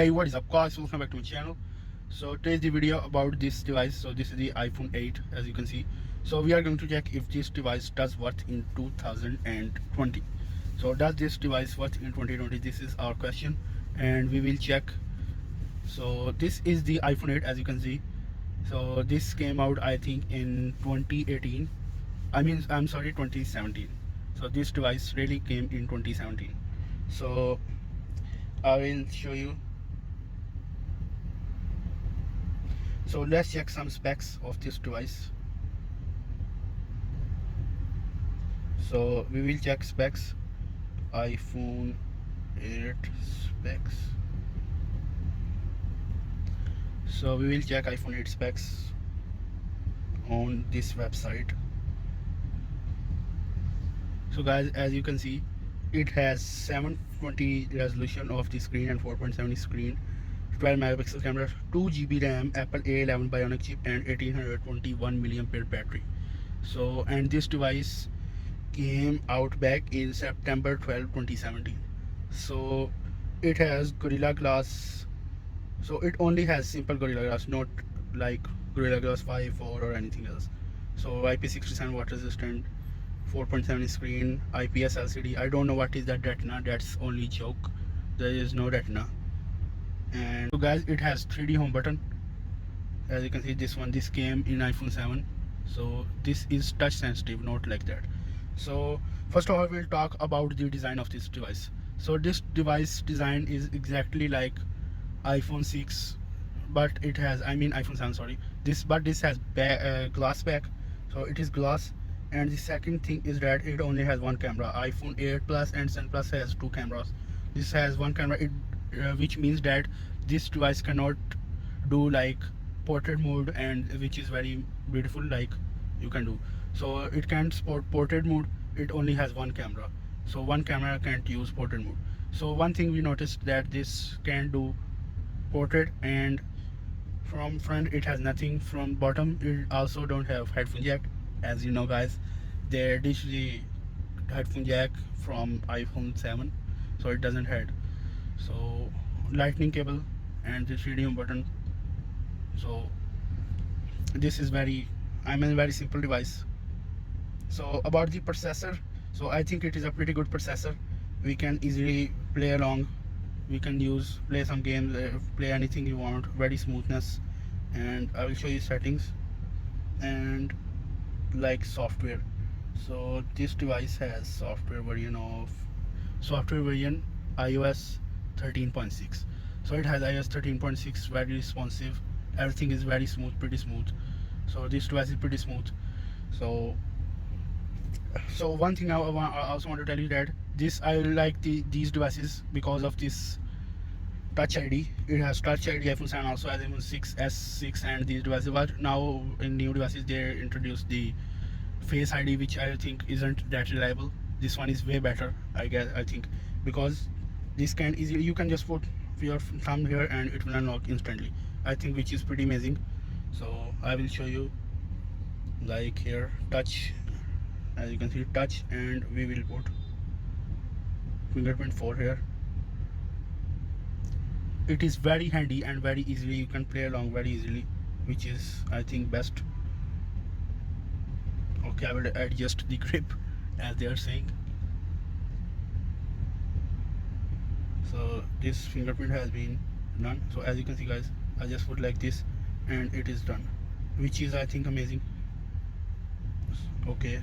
Hey, what is up guys, welcome back to my channel. So today's the video about this device. So this is the iPhone 8, as you can see. So we are going to check if this device does work in 2020. So does this device work in 2020? This is our question, and we will check. So this is the iPhone 8, as you can see. So this came out, I think, in 2018. I'm sorry, 2017. So this device really came in 2017. So I will show you. So let's check some specs of this device. So we will check specs, iPhone 8 specs. So we will check iPhone 8 specs on this website. So guys, as you can see, it has 720 resolution of the screen and 4.70 screen, 12 megapixel camera, 2 GB RAM, Apple A11 Bionic chip, and 1821 milliampere battery. So, and this device came out back in September 12, 2017. So it has Gorilla Glass. So it only has simple Gorilla Glass, not like Gorilla Glass 5, 4 or anything else. So IP67 water resistant, 4.7 screen, IPS LCD. I don't know what is that retina. That's only joke. There is no retina. And so guys, it has 3D home button. As you can see, this came in iPhone 7. So this is touch sensitive, not like that. So first of all, we'll talk about the design of this device. So this device design is exactly like iPhone 6, but it has, iPhone 7, sorry. This has glass back, so it is glass. And the second thing is that it only has one camera. iPhone 8 Plus and 7 Plus has two cameras. This has one camera, which means that this device cannot do like portrait mode, and which is very beautiful, like you can do. So it can't support portrait mode. It only has one camera, so one camera can't use portrait mode. So one thing we noticed that this can do portrait, and from front it has nothing. From bottom it also don't have headphone jack. As you know guys, they ditched the headphone jack from iPhone 7, so it doesn't have. So lightning cable and this radio button. So this is very simple device. So about the processor, so I think it is a pretty good processor. We can easily play along, we can play some games, play anything you want. Very smoothness. And I will show you settings and like software. So this device has software version iOS 13.6. so it has iOS 13.6, very responsive. Everything is very smooth, pretty smooth. So this device is pretty smooth. So one thing I also want to tell you that I like these devices because of this Touch ID. It has Touch ID. iPhone 7 also has iPhone 6, S6, and these devices. But now in new devices they introduced the Face ID, which I think isn't that reliable. This one is way better, I think, because this can easily, you can just put your thumb here and it will unlock instantly. I think, which is pretty amazing. So I will show you, like here, touch. As you can see, touch, and we will put fingerprint for here. It is very handy and very easily, you can play along very easily, which is I think best. Okay, I will adjust the grip as they are saying. So this fingerprint has been done. So as you can see guys, I just put like this and it is done, which is I think amazing. Okay,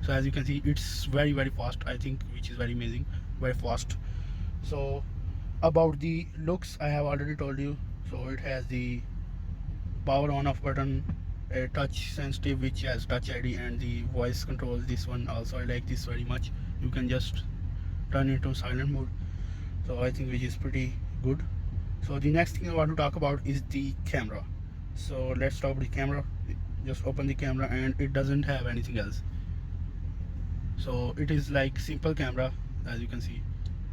so as you can see, it's very fast, I think, which is very amazing, very fast. So about the looks, I have already told you. So it has the power on off button, a touch sensitive which has Touch ID, and the voice control. This one also I like this very much. You can just turn it into silent mode. So I think which is pretty good. So the next thing I want to talk about is the camera. So let's stop the camera. Just open the camera and it doesn't have anything else. So it is like simple camera, as you can see.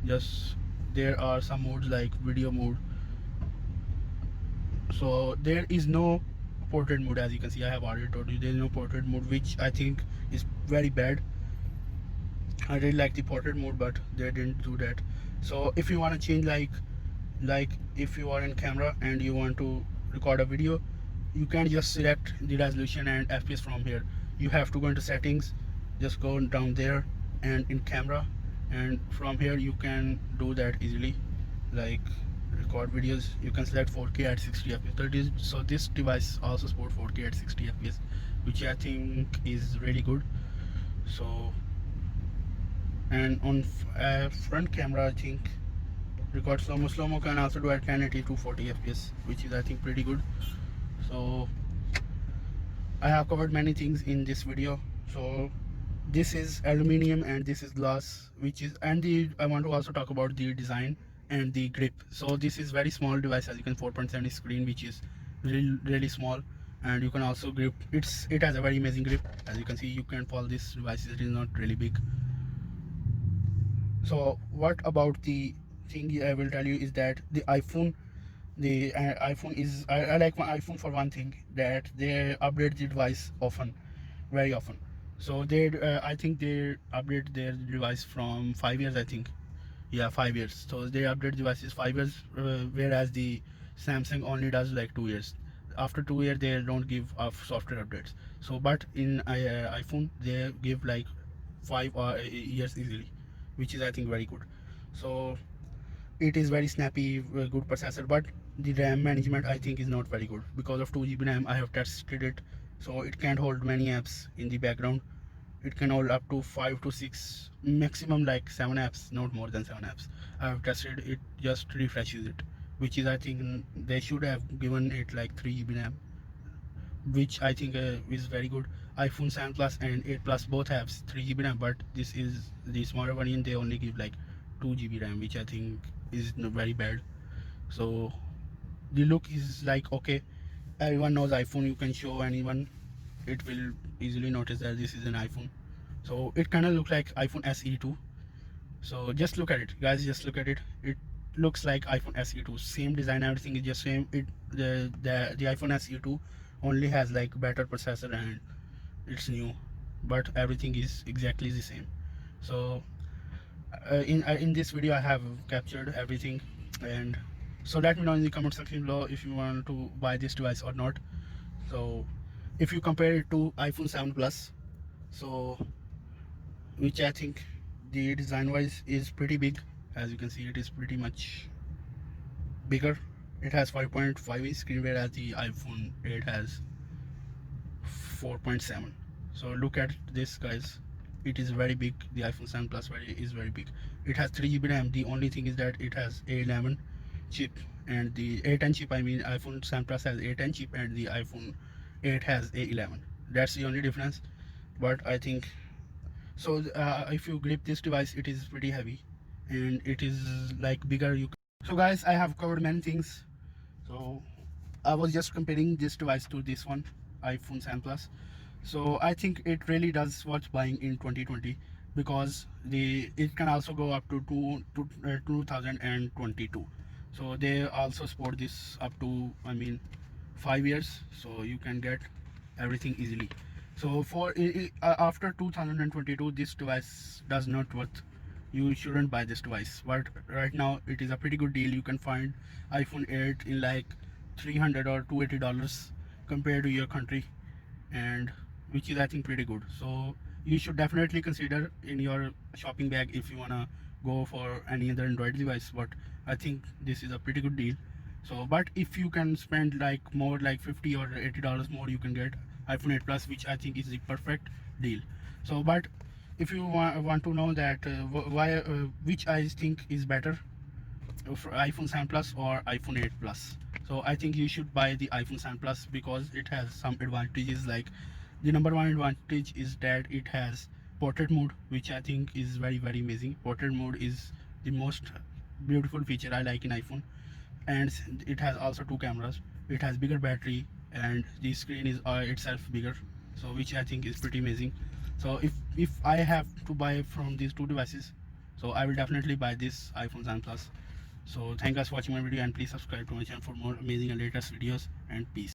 Just there are some modes like video mode. So there is no portrait mode, as you can see. I have already told you there is no portrait mode, which I think is very bad. I really like the portrait mode, but they didn't do that. So if you want to change like Like if you are in camera and you want to record a video, you can just select the resolution and fps from here. You have to go into settings, just go down there and in camera, and from here you can do that easily. Like record videos, you can select 4K at 60 fps. That is, so this device also support 4K at 60 fps, which I think is really good. So, and on front camera, I think record slow-mo can also do at 1080 to 40 fps, which is I think pretty good. So I have covered many things in this video. So this is aluminum and this is glass, which is, and the I want to also talk about the design and the grip. So this is very small device, as you can, 4.70 screen, which is really small, and you can also grip. It has a very amazing grip. As you can see, you can follow this device. It is not really big. So what about the thing I will tell you is that the iPhone is, I like my iPhone for one thing, that they update the device often, very often. So they I think they update their device from 5 years, I think. Yeah, 5 years. So they update devices 5 years, whereas the Samsung only does like 2 years. After 2 years they don't give software updates. So but in iPhone they give like 5 years easily, which is I think very good. So it is very snappy, good processor, but the RAM management I think is not very good because of 2 GB RAM. I have tested it, so it can't hold many apps in the background. It can hold up to 5 to 6, maximum like 7 apps, not more than 7 apps. I have tested it, just refreshes it, which is I think they should have given it like 3 GB RAM, which I think is very good. iPhone 7 Plus and 8 Plus both have 3 GB RAM, but this is the smaller one, and they only give like 2 GB RAM, which I think is very bad. So the look is like okay, everyone knows iPhone. You can show anyone, it will easily notice that this is an iPhone. So it kind of looks like iPhone SE2. So just look at it, guys. Just look at it. It looks like iPhone SE2. Same design, everything is just same. The iPhone SE2 only has like better processor and it's new, but everything is exactly the same. So in this video I have captured everything, and so let me know in the comment section below if you want to buy this device or not. So if you compare it to iPhone 7 Plus, so which I think the design wise is pretty big. As you can see, it is pretty much bigger. It has 5.5 inch screen, whereas the iPhone 8 has 4.7. So look at this, guys. It is very big. The iPhone 7 Plus is very big. It has 3 GB RAM. The only thing is that it has A11 chip, and the A10 chip, I mean iPhone 7 Plus has A10 chip and the iPhone 8 has A11. That's the only difference. But I think so. If you grip this device, it is pretty heavy, and it is like bigger. So guys, I have covered many things. So I was just comparing this device to this one, iPhone 7 Plus. So I think it really does worth buying in 2020, because it can also go up to 2022. So they also support this up to, I mean, 5 years. So you can get everything easily. So for after 2022, this device does not worth. You shouldn't buy this device. But right now it is a pretty good deal. You can find iPhone 8 in like 300 or $280 compared to your country, and which is I think pretty good. So you should definitely consider in your shopping bag if you wanna go for any other Android device. But I think this is a pretty good deal. So but if you can spend like more, like 50 or $80 more, you can get iPhone 8 Plus, which I think is the perfect deal. So but if you want to know that why which I think is better, for iPhone 7 Plus or iPhone 8 Plus. So I think you should buy the iPhone 7 Plus because it has some advantages. Like the number one advantage is that it has portrait mode, which I think is very amazing. Portrait mode is the most beautiful feature I like in iPhone. And it has also two cameras. It has bigger battery, and the screen is itself bigger, so which I think is pretty amazing. So if I have to buy from these two devices, so I will definitely buy this iPhone 7 Plus. So thank you guys for watching my video, and please subscribe to my channel for more amazing and latest videos, and peace.